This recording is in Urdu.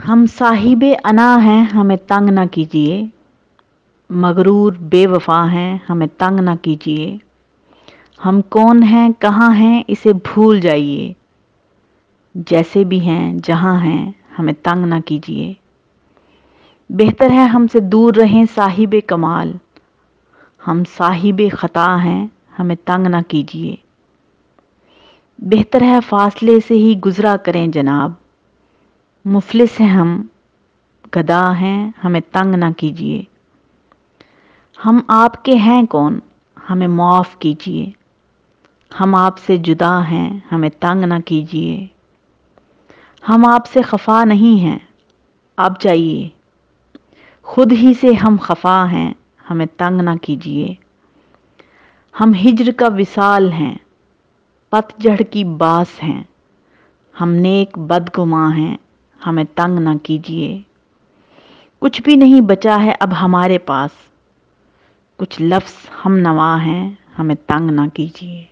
ہم صاحب انا ہیں ہمیں تنگ نہ کیجیے، مغرور بے وفا ہیں ہمیں تنگ نہ کیجیے، ہم کون ہیں کہاں ہیں اسے بھول جائیے، جیسے بھی ہیں جہاں ہیں ہمیں تنگ نہ کیجیے۔ بہتر ہے ہم سے دور رہیں صاحب کمال، ہم صاحب خطا ہیں ہمیں تنگ نہ کیجیے۔ بہتر ہے فاصلے سے ہی گزرا کریں جناب، مفلس ہیں ہم گدا ہیں ہمیں تنگ نہ کیجیے۔ ہم آپ کے ہیں کون ہمیں معاف کیجیے، ہم آپ سے جدا ہیں ہمیں تنگ نہ کیجیے۔ ہم آپ سے خفا نہیں ہیں آپ جائیے، خود ہی سے ہم خفا ہیں ہمیں تنگ نہ کیجیے۔ ہم ہجر کا وصال ہیں پت جھڑ کی باس ہیں، ہم نیک بدگماں ہیں ہمیں تنگ نہ کیجیے۔ کچھ بھی نہیں بچا ہے اب ہمارے پاس، کچھ لفظ ہم نوا ہیں ہمیں تنگ نہ کیجیے۔